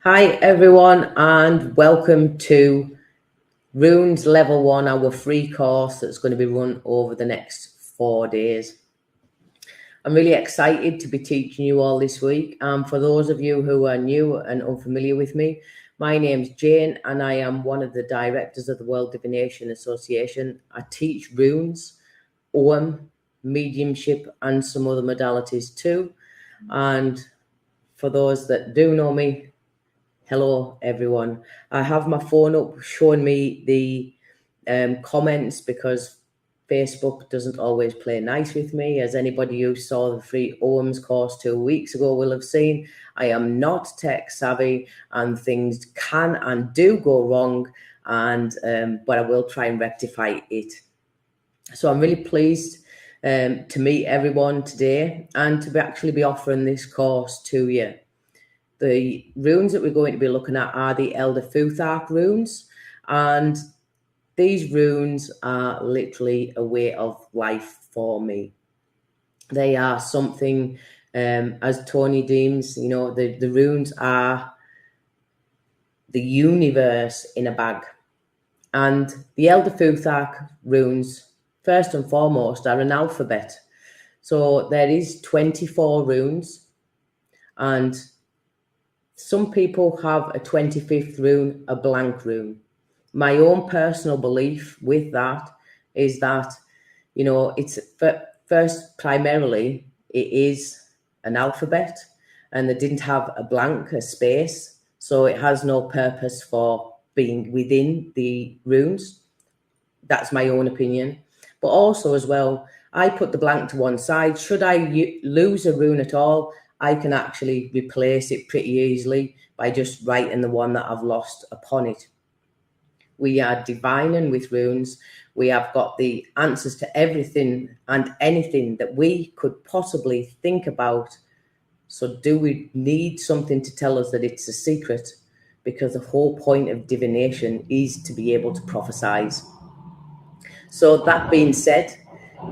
Hi everyone, and welcome to Rune's Level 1, our free course that's going to be run over the next 4 days. I'm really excited to be teaching you all this week. For those of you who are new and unfamiliar with me, my name's Jane and I am one of the directors of the World Divination Association. I teach runes, Ogham, mediumship and some other modalities too. And for those that do know me, hello everyone. I have my phone up showing me the comments because Facebook doesn't always play nice with me. As anybody who saw the free OMS course 2 weeks ago will have seen, I am not tech savvy and things can and do go wrong, and but I will try and rectify it. So I'm really pleased to meet everyone today and to actually be offering this course to you. The runes that we're going to be looking at are the Elder Futhark runes, and these runes are literally a way of life for me. They are something, as Toni deems, the runes are the universe in a bag. And the Elder Futhark runes, first and foremost, are an alphabet. So there is 24 runes, and some people have a 25th rune, a blank rune. My own personal belief with that is that, it's first, primarily, it is an alphabet and they didn't have a blank, a space. So it has no purpose for being within the runes. That's my own opinion. But also as well, I put the blank to one side. Should I lose a rune at all, I can actually replace it pretty easily by just writing the one that I've lost upon it. We are divining with runes. We have got the answers to everything and anything that we could possibly think about. So do we need something to tell us that it's a secret? Because the whole point of divination is to be able to prophesize. So that being said,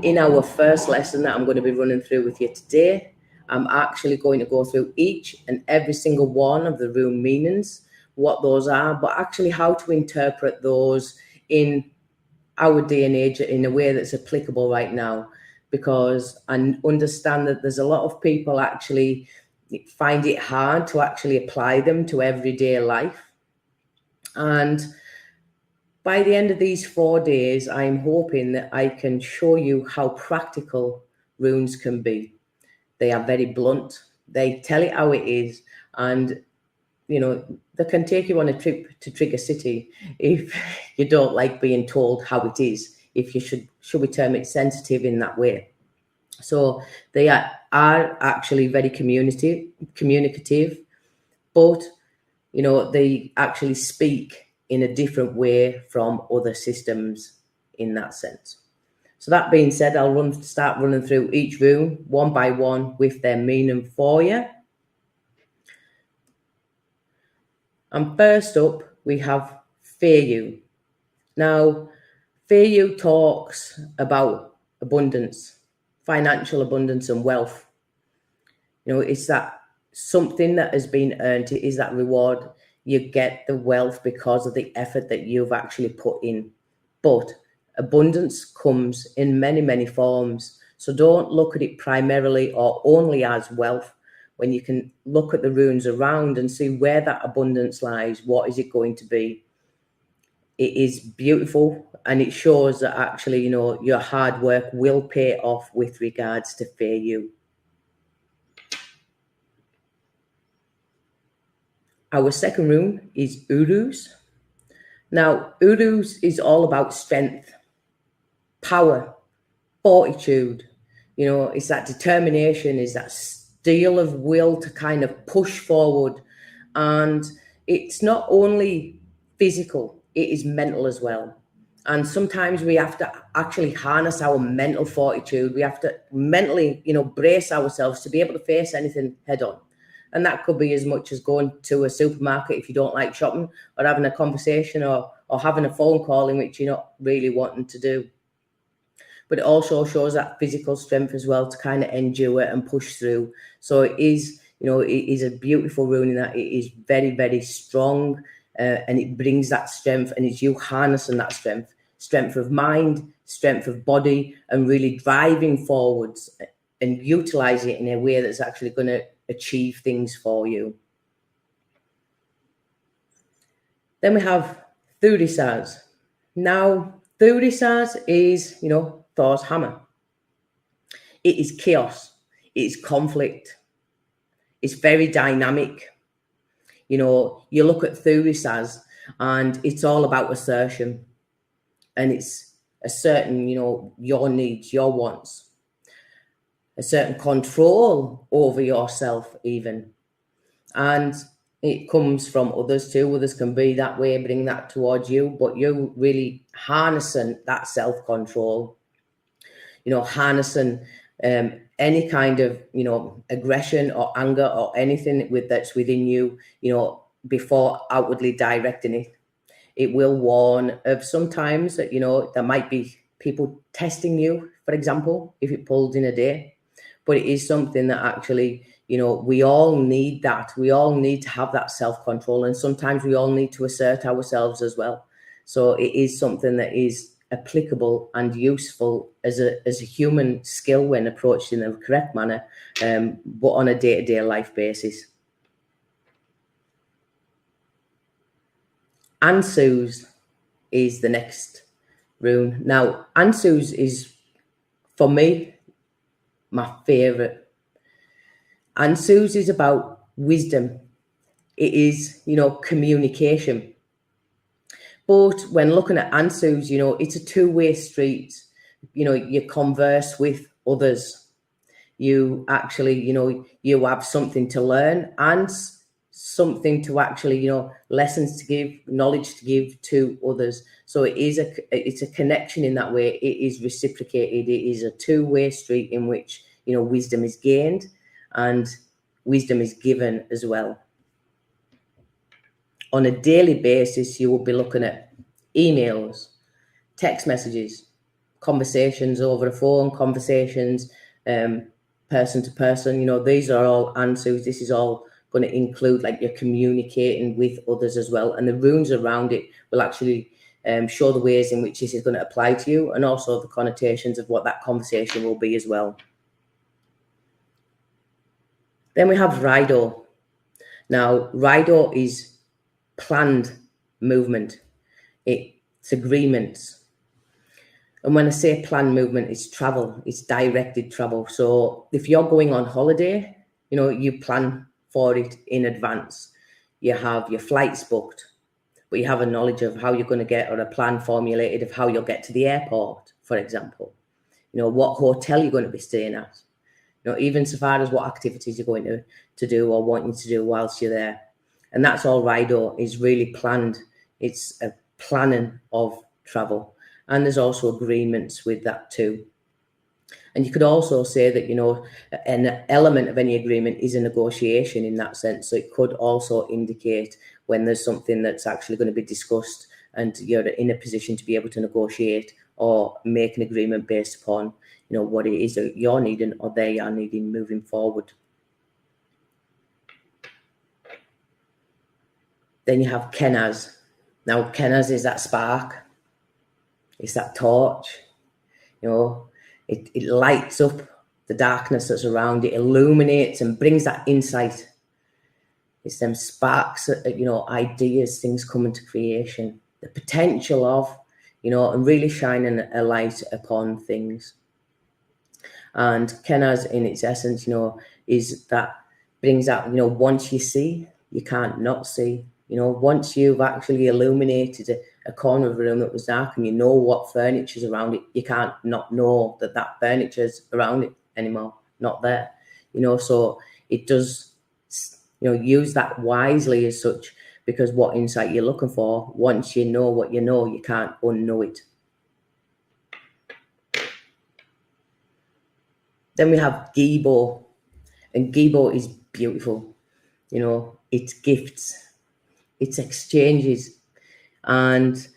in our first lesson that I'm going to be running through with you today, I'm actually going to go through each and every single one of the rune meanings, what those are, but actually how to interpret those in our day and age in a way that's applicable right now, because I understand that there's a lot of people actually find it hard to actually apply them to everyday life. And by the end of these 4 days, I'm hoping that I can show you how practical runes can be. They are very blunt. They tell it how it is. And, they can take you on a trip to Trigger City if you don't like being told how it is, if you should we term it sensitive in that way. So they are actually very communicative, but, they actually speak in a different way from other systems in that sense. So that being said, I'll start running through each rune one by one with their meaning for you. And first up, we have Fear. Now, Fear talks about abundance, financial abundance and wealth. It's that something that has been earned. It is that reward. You get the wealth because of the effort that you've actually put in. But abundance comes in many, many forms. So don't look at it primarily or only as wealth, when you can look at the runes around and see where that abundance lies. What is it going to be? It is beautiful, and it shows that actually, your hard work will pay off with regards to Fear. Our second rune is Udus. Now, Udus is all about strength, power, fortitude. It's that determination, is that steel of will to kind of push forward. And it's not only physical, it is mental as well. And sometimes we have to actually harness our mental fortitude. We have to mentally, brace ourselves to be able to face anything head on. And that could be as much as going to a supermarket if you don't like shopping, or having a conversation or having a phone call in which you're not really wanting to do. But it also shows that physical strength as well to kind of endure and push through. So it is, You know, it is a beautiful rune in that it is very, very strong, and it brings that strength, and it's you harnessing that strength of mind, strength of body, and really driving forwards and utilize it in a way that's actually going to achieve things for you. Then we have Udus. Now, Udus is, you know, Thor's hammer. It is chaos. It is conflict. It's very dynamic. You know, you look at Udus and it's all about assertion. And it's asserting, you know, your needs, your wants. A certain control over yourself even. And it comes from others too. Others can be that way, bring that towards you, but you're really harnessing that self-control, you know, harnessing any kind of, you know, aggression or anger or anything that's within you, you know, before outwardly directing it. It will warn of sometimes that, you know, there might be people testing you, for example, if it pulled in a day. But it is something that actually, you know, we all need that. We all need to have that self-control. And sometimes we all need to assert ourselves as well. So it is something that is applicable and useful as a human skill when approached in the correct manner, but on a day-to-day life basis. Ansus is the next rune. Now, Ansus is, for me, my favourite. Ansus is about wisdom. It is, you know, communication. But when looking at Ansus, you know, it's a two-way street. You know, you converse with others. You actually, you know, you have something to learn and something to actually, you know, lessons to give, knowledge to give to others. So it's a connection in that way. It is reciprocated. It is a two-way street in which, you know, wisdom is gained and wisdom is given as well. On a daily basis, you will be looking at emails, text messages, conversations over the phone, conversations person to person. You know, these are all answers. This is all going to include like you're communicating with others as well. And the runes around it will actually show the ways in which this is going to apply to you, and also the connotations of what that conversation will be as well. Then we have Rido. Now, Rido is planned movement. It's agreements. And when I say planned movement, it's travel. It's directed travel. So if you're going on holiday, you know, you plan for it in advance. You have your flights booked, but you have a knowledge of how you're going to get, or a plan formulated of how you'll get to the airport, for example. You know, what hotel you're going to be staying at. You know, even so far as what activities you're going to do or wanting to do whilst you're there. And that's all Rido is really planned. It's a planning of travel. And there's also agreements with that too. And you could also say that, you know, an element of any agreement is a negotiation in that sense. So it could also indicate when there's something that's actually going to be discussed and you're in a position to be able to negotiate or make an agreement based upon, you know, what it is that you're needing or they are needing moving forward. Then you have Kenaz. Now, Kenaz is that spark. It's that torch. You know, it lights up the darkness that's around it, illuminates and brings that insight. It's them sparks, you know, ideas, things come into creation. The potential of, you know, and really shining a light upon things. And Kenaz, in its essence, you know, is that brings out, you know, once you see, you can't not see. You know, once you've actually illuminated a corner of a room that was dark and you know what furniture's around it, you can't not know that that furniture's around it anymore, not there. You know, so it does, you know, use that wisely as such, because what insight you're looking for, once you know what you know, you can't unknow it. Then we have Gibo, and Gibo is beautiful. You know, it's gifts, it's exchanges, and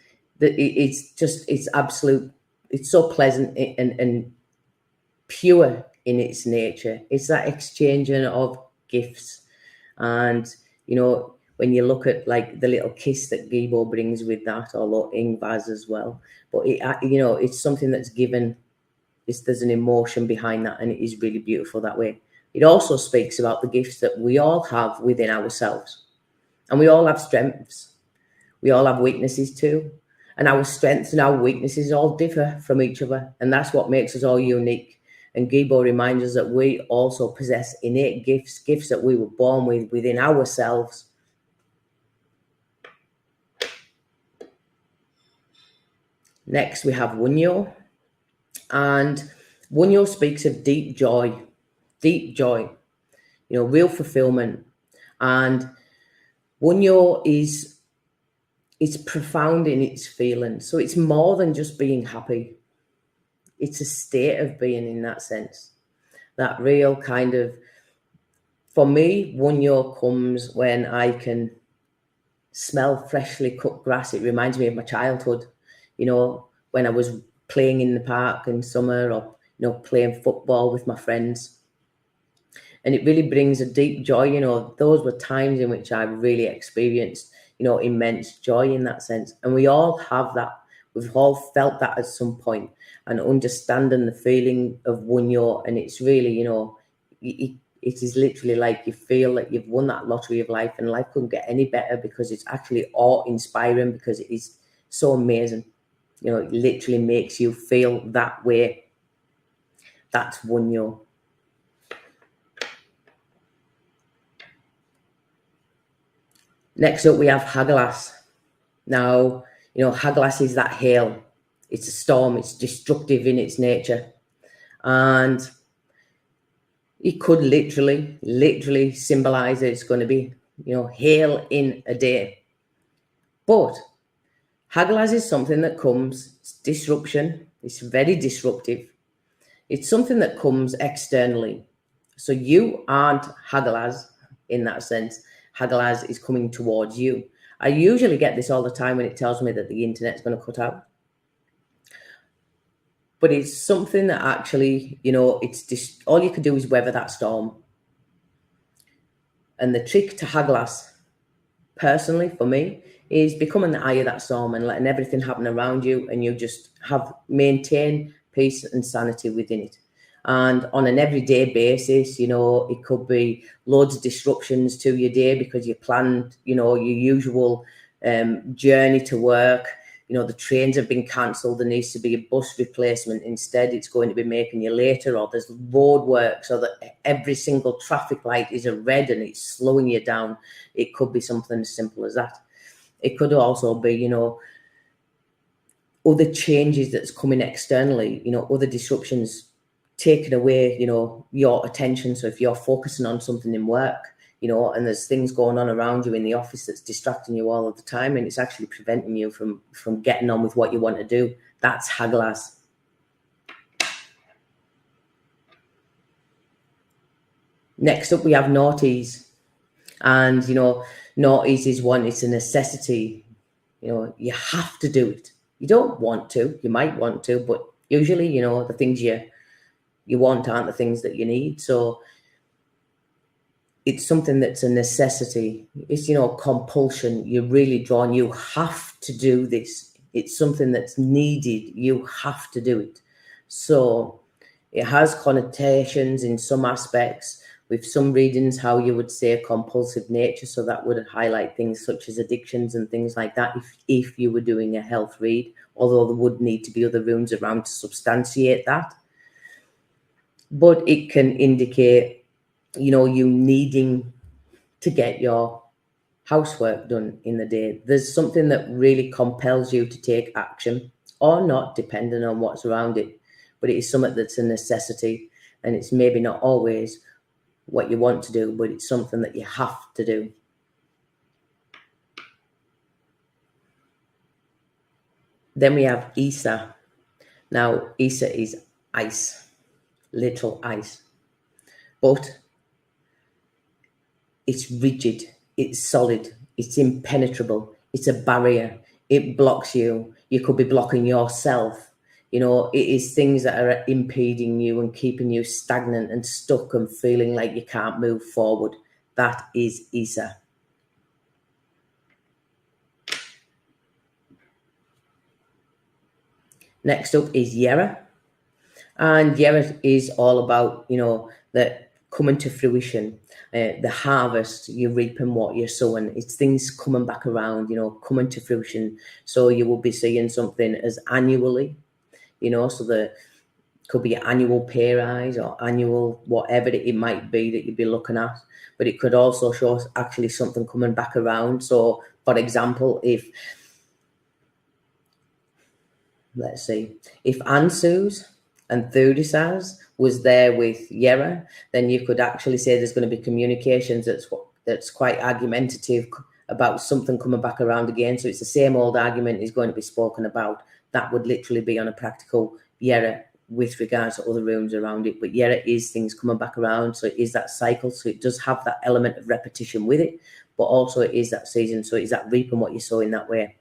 it's absolute. It's so pleasant and pure in its nature. It's that exchanging of gifts. And, you know, when you look at like the little kiss that Gibo brings with that, or IVAS as well, but it, you know, it's something that's given. There's an emotion behind that, and it is really beautiful that way. It also speaks about the gifts that we all have within ourselves, and we all have strengths. We all have weaknesses too, and our strengths and our weaknesses all differ from each other, and that's what makes us all unique. And Gibo reminds us that we also possess innate gifts that we were born with within ourselves. Next, we have Wunyo. And Wunyo speaks of deep joy, you know, real fulfillment. And Wunyo it's profound in its feelings. So it's more than just being happy. It's a state of being in that sense. That real kind of, for me, Wunyo comes when I can smell freshly cut grass. It reminds me of my childhood, you know, when I was playing in the park in summer, or, you know, playing football with my friends. And it really brings a deep joy. You know, those were times in which I really experienced, you know, immense joy in that sense. And we all have that. We've all felt that at some point, and understanding the feeling of Wunyo. And it's really, you know, it is literally like you feel that you've won that lottery of life, and life couldn't get any better, because it's actually awe-inspiring, because it is so amazing. You know, it literally makes you feel that way. That's Wunyo. Next up, we have Haggas. Now, you know, Haggas is that hail. It's a storm. It's destructive in its nature. And it could literally symbolize that it's going to be, you know, hail in a day. But Haggas is something that comes, it's disruption. It's very disruptive. It's something that comes externally. So you aren't Haggas in that sense. Haggas is coming towards you. I usually get this all the time when it tells me that the internet's going to cut out. But it's something that actually, you know, it's just, all you can do is weather that storm. And the trick to Haggas, personally, for me, is becoming the eye of that storm and letting everything happen around you, and you just maintain peace and sanity within it. And on an everyday basis, you know, it could be loads of disruptions to your day because you planned, you know, your usual journey to work. You know, the trains have been cancelled. There needs to be a bus replacement. Instead, it's going to be making you later, or there's road work so that every single traffic light is a red and it's slowing you down. It could be something as simple as that. It could also be, you know, other changes that's coming externally, you know, other disruptions taking away, you know, your attention. So if you're focusing on something in work, you know, and there's things going on around you in the office that's distracting you all of the time, and it's actually preventing you from getting on with what you want to do, that's Haggas. Next up, we have Naughties. And, you know, Naughties is one, it's a necessity. You know, you have to do it. You don't want to, you might want to, but usually, you know, the things you want aren't the things that you need. So it's something that's a necessity. It's, you know, compulsion. You're really drawn. You have to do this. It's something that's needed. You have to do it. So it has connotations in some aspects. With some readings, how you would say compulsive nature. So that would highlight things such as addictions and things like that if you were doing a health read, although there would need to be other runes around to substantiate that. But it can indicate, you know, you needing to get your housework done in the day. There's something that really compels you to take action, or not, depending on what's around it. But it is something that's a necessity, and it's maybe not always what you want to do, but it's something that you have to do. Then we have Issa. Now, Issa is ice, literal ice. But it's rigid, it's solid, it's impenetrable, it's a barrier. It blocks you. You could be blocking yourself. You know, it is things that are impeding you and keeping you stagnant and stuck and feeling like you can't move forward. That is Issa. Next up is Yara. And Yara is all about, that coming to fruition, the harvest, you're reaping what you're sowing. It's things coming back around, coming to fruition. So you will be seeing something as annually, so the could be annual pay rise or annual whatever it might be that you'd be looking at. But it could also show actually something coming back around. So, for example, if Ansu's and Thudisas was there with Yara, then you could actually say there's going to be communications that's quite argumentative about something coming back around again. So it's the same old argument is going to be spoken about. That would literally be on a practical Yara with regards to other rooms around it. But Yara is things coming back around. So it is that cycle. So it does have that element of repetition with it, but also it is that season. So it is that reaping what you sow in that way.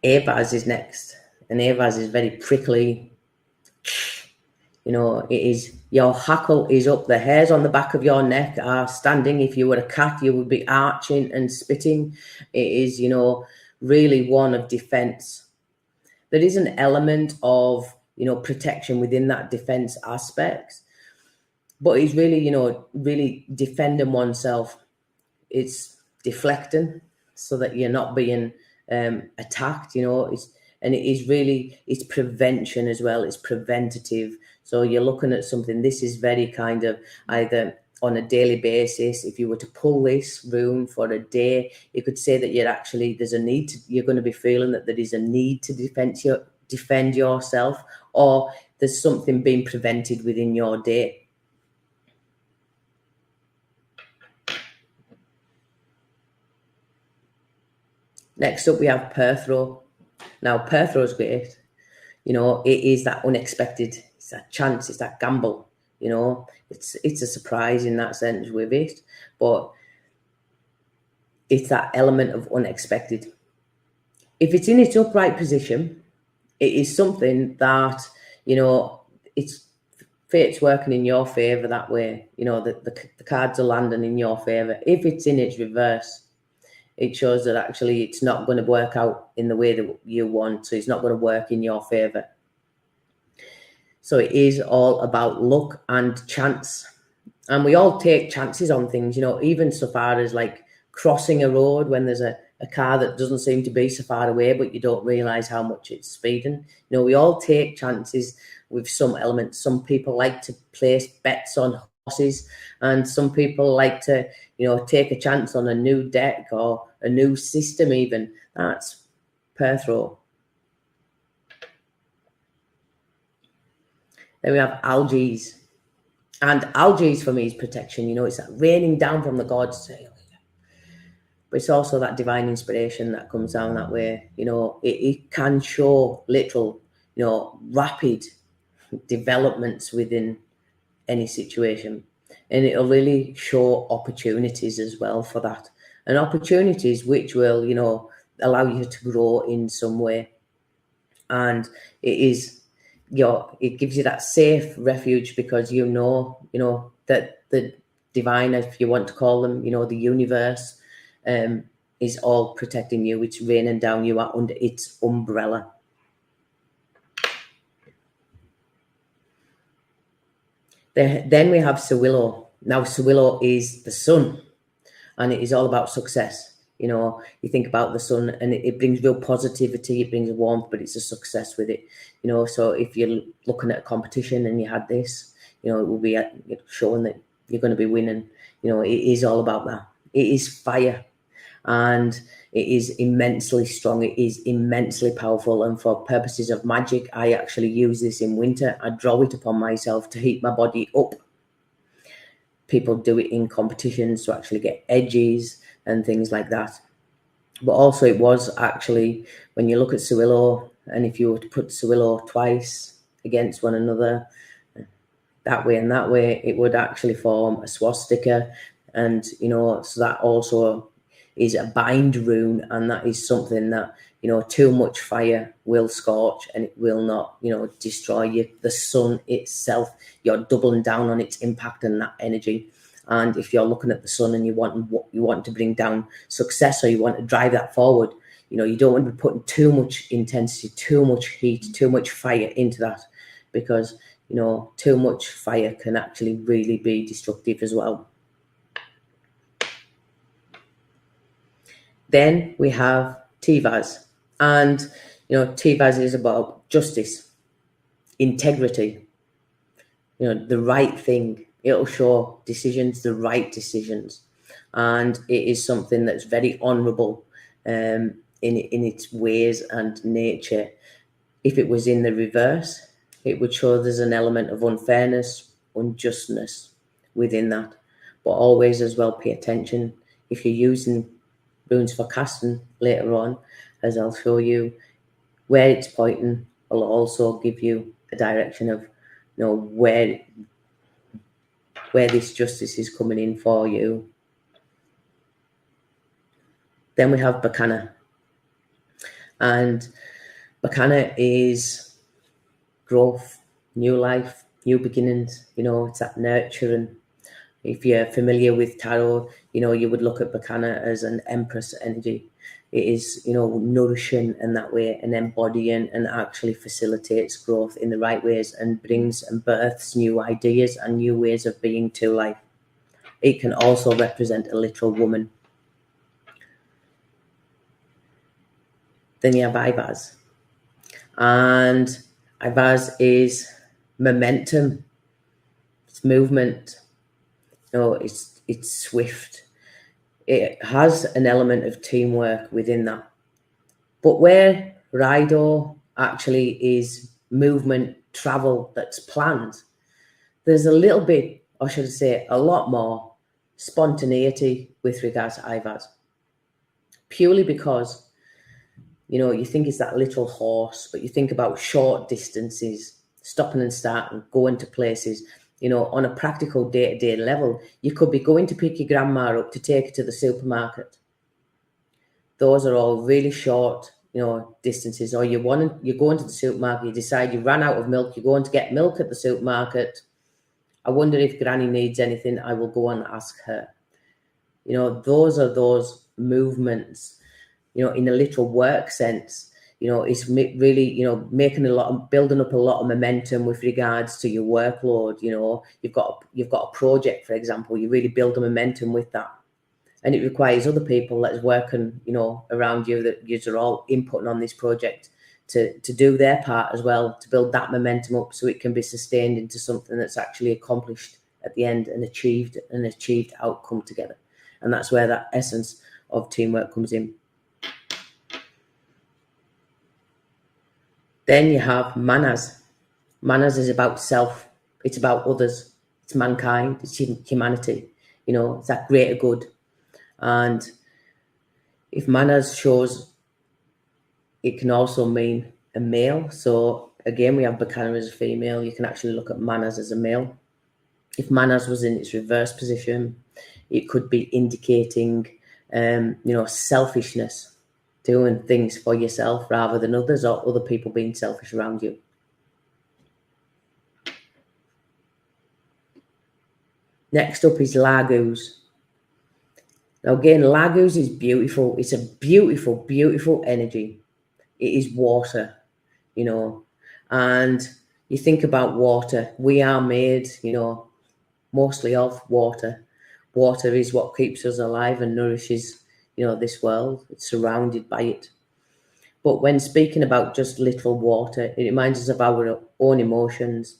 AVAS is next, and AVAS is very prickly. It is, your hackle is up, the hairs on the back of your neck are standing. If you were a cat, you would be arching and spitting. It is, really one of defense. There is an element of, protection within that defense aspect, but it's really, really defending oneself. It's deflecting so that you're not being attacked, and it is really, it's prevention as well. It's preventative. So you're looking at something, this is very kind of either on a daily basis. If you were to pull this rune for a day, you could say that you're going to be feeling that there is a need to defend yourself, or there's something being prevented within your day. Next up, we have Perthrow. Now, Perthrow is great. It is that unexpected. It's that chance. It's that gamble. It's a surprise in that sense with it. But it's that element of unexpected. If it's in its upright position, it is something that, it's fate's working in your favour that way. The cards are landing in your favour. If it's in its reverse, it shows that actually it's not going to work out in the way that you want. So it's not going to work in your favour. So it is all about luck and chance. And we all take chances on things, even so far as like crossing a road when there's a car that doesn't seem to be so far away, but you don't realise how much it's speeding. We all take chances with some elements. Some people like to place bets on horses, and some people like to, take a chance on a new deck or a new system even. That's Perthrow. Then we have ALGAEs. And ALGAEs for me is protection. It's that raining down from the gods. But it's also that divine inspiration that comes down that way. It can show literal, rapid developments within any situation. And it'll really show opportunities as well for that. And opportunities which will, allow you to grow in some way. And it is, it gives you that safe refuge because that the divine, if you want to call them, the universe is all protecting you. It's raining down. You are under its umbrella. Then we have Sewillow. Now, Sewillow is the sun, and it is all about success. You think about the sun, and it brings real positivity, it brings warmth, but it's a success with it. So if you're looking at a competition and you had this, it will be showing that you're going to be winning. It is all about that. It is fire, and it is immensely strong. It is immensely powerful. And for purposes of magic, I actually use this in winter. I draw it upon myself to heat my body up. People do it in competitions to actually get edges and things like that. But also it was actually, when you look at Sewillow, and if you were to put Sewillow twice against one another, that way and that way, it would actually form a swastika. And, so that also is a bind rune, and that is something that, too much fire will scorch and it will not, destroy you. The sun itself, you're doubling down on its impact and that energy. And if you're looking at the sun and you want to bring down success, or you want to drive that forward, you don't want to be putting too much intensity, too much heat, too much fire into that, because, too much fire can actually really be destructive as well. Then we have IVAS. And, IVAS is about justice, integrity, the right thing. It'll show decisions, the right decisions. And it is something that's very honourable in its ways and nature. If it was in the reverse, it would show there's an element of unfairness, unjustness within that. But always as well pay attention. If you're using runes for casting later on, as I'll show you, where it's pointing will also give you a direction of, where this justice is coming in for you. Then we have BNANA. And BNANA is growth, new life, new beginnings. It's that nurturing. If you're familiar with tarot, you would look at BNANA as an empress energy. It is, nourishing in that way and embodying, and actually facilitates growth in the right ways and brings and births new ideas and new ways of being to life. It can also represent a literal woman. Then you have IVAS. And IVAS is momentum. It's movement. It's swift. It has an element of teamwork within that. But where Rido actually is movement, travel that's planned, there's a little bit, or should I say, a lot more spontaneity with regards to IVAS. Purely because, you think it's that little horse, but you think about short distances, stopping and starting, going to places. On a practical day-to-day level, you could be going to pick your grandma up to take her to the supermarket. Those are all really short, distances. Or you're going to the supermarket, you decide you ran out of milk, you're going to get milk at the supermarket. I wonder if Granny needs anything, I will go and ask her. Those are those movements, in a literal work sense. It's really, building up a lot of momentum with regards to your workload. You've got a project, for example, you really build a momentum with that. And it requires other people that's working, around you, that you're all inputting on this project to do their part as well, to build that momentum up so it can be sustained into something that's actually accomplished at the end and achieved outcome together. And that's where that essence of teamwork comes in. Then you have manas. Manas is about self. It's about others. It's mankind. It's humanity. It's that greater good. And if manas shows, it can also mean a male. So again, we have BNANA as a female. You can actually look at manas as a male. If manas was in its reverse position, it could be indicating, selfishness. Doing things for yourself rather than others, or other people being selfish around you. Next up is Lagus. Now again, Lagus is beautiful. It's a beautiful, beautiful energy. It is water, and you think about water. We are made, mostly of water. Water is what keeps us alive and nourishes this world. It's surrounded by it. But when speaking about just literal water, it reminds us of our own emotions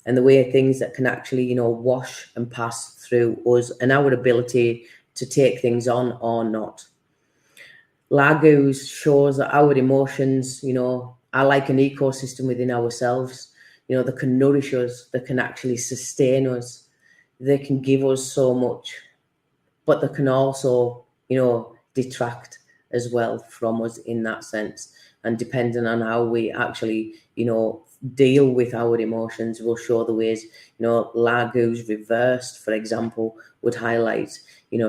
and the way things that can actually, wash and pass through us and our ability to take things on or not. Lagus shows that our emotions, are like an ecosystem within ourselves. That can nourish us, that can actually sustain us. They can give us so much, but they can also, detract as well from us in that sense. And depending on how we actually, deal with our emotions, will show the ways, Lagus reversed, for example, would highlight,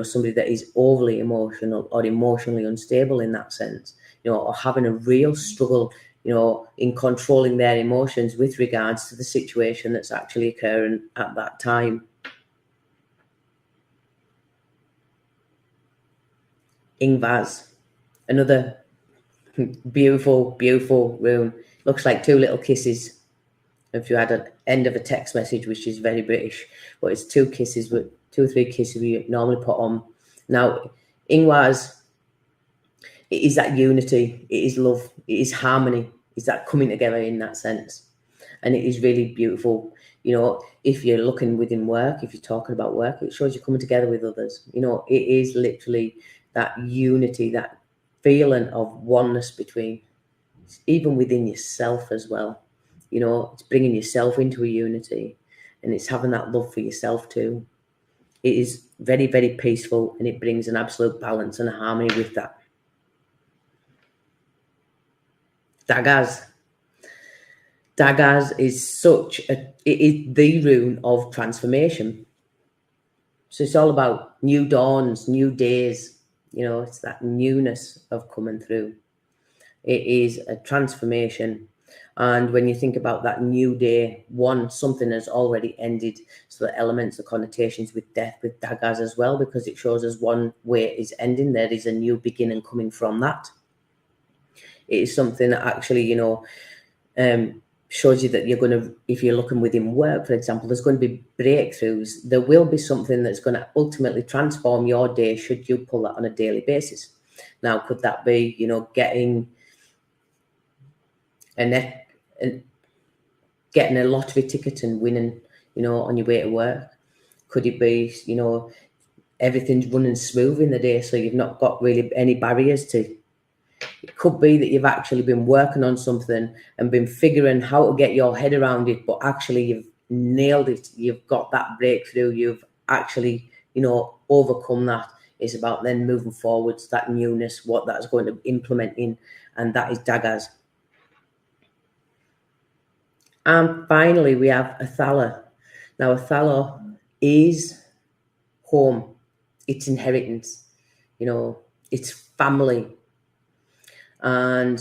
somebody that is overly emotional or emotionally unstable in that sense. or having a real struggle, in controlling their emotions with regards to the situation that's actually occurring at that time. IVAS, another beautiful, beautiful rune. Looks like two little kisses. If you had an end of a text message, which is very British, but it's two kisses, with 2 or 3 kisses we normally put on. Now, IVAS, it is that unity, it is love, it is harmony, it's that coming together in that sense. And it is really beautiful. If you're looking within work, if you're talking about work, it shows you coming together with others. It is literally that unity, that feeling of oneness between, even within yourself as well. It's bringing yourself into a unity, and it's having that love for yourself too. It is very, very peaceful, and it brings an absolute balance and a harmony with that. Dagas. Dagas is it is the rune of transformation. So it's all about new dawns, new days. It's that newness of coming through. It is a transformation. And when you think about that new day, something has already ended. So the elements, the connotations with death, with Dagas as well, because it shows us one way is ending. There is a new beginning coming from that. It is something that actually, shows you that you're going to, if you're looking within work, for example, there's going to be breakthroughs. There will be something that's going to ultimately transform your day should you pull that on a daily basis. Now, could that be, getting a lottery ticket and winning, on your way to work? Could it be, everything's running smooth in the day, so you've not got really any barriers to? It could be that you've actually been working on something and been figuring how to get your head around it, but actually you've nailed it. You've got that breakthrough. You've actually, overcome that. It's about then moving forwards, that newness, what that's going to implement in, and that is Dagas. And finally, we have Athala. Now, Athala is home. It's inheritance. It's family. And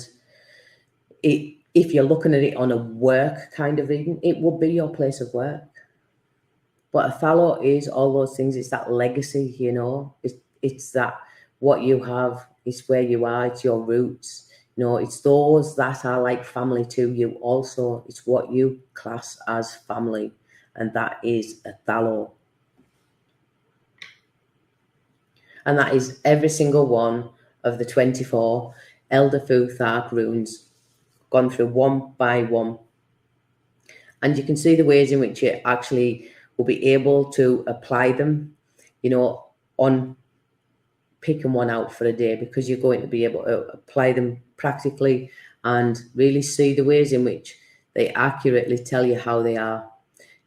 if you're looking at it on a work kind of reading, it will be your place of work. But Athala is all those things. It's that legacy, It's that what you have, it's where you are, it's your roots. It's those that are like family to you also. It's what you class as family, and that is Athala. And that is every single one of the 24 Elder Futhark runes, gone through one by one. And you can see the ways in which you actually will be able to apply them, on picking one out for a day, because you're going to be able to apply them practically and really see the ways in which they accurately tell you how they are.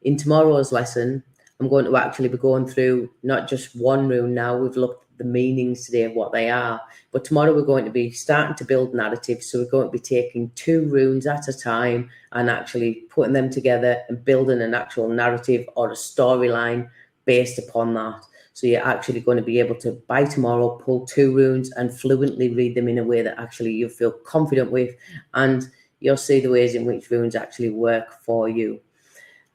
In tomorrow's lesson, I'm going to actually be going through not just one rune now. We've looked at the meanings today of what they are, but tomorrow we're going to be starting to build narratives. So we're going to be taking 2 runes at a time and actually putting them together and building an actual narrative or a storyline based upon that. So you're actually going to be able to, by tomorrow, pull 2 runes and fluently read them in a way that actually you feel confident with, and you'll see the ways in which runes actually work for you.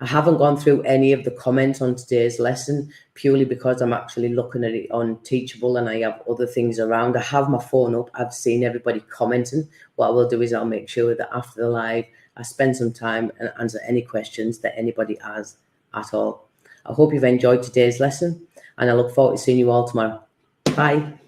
I haven't gone through any of the comments on today's lesson purely because I'm actually looking at it on Teachable and I have other things around. I have my phone up. I've seen everybody commenting. What I will do is I'll make sure that after the live, I spend some time and answer any questions that anybody has at all. I hope you've enjoyed today's lesson, and I look forward to seeing you all tomorrow. Bye.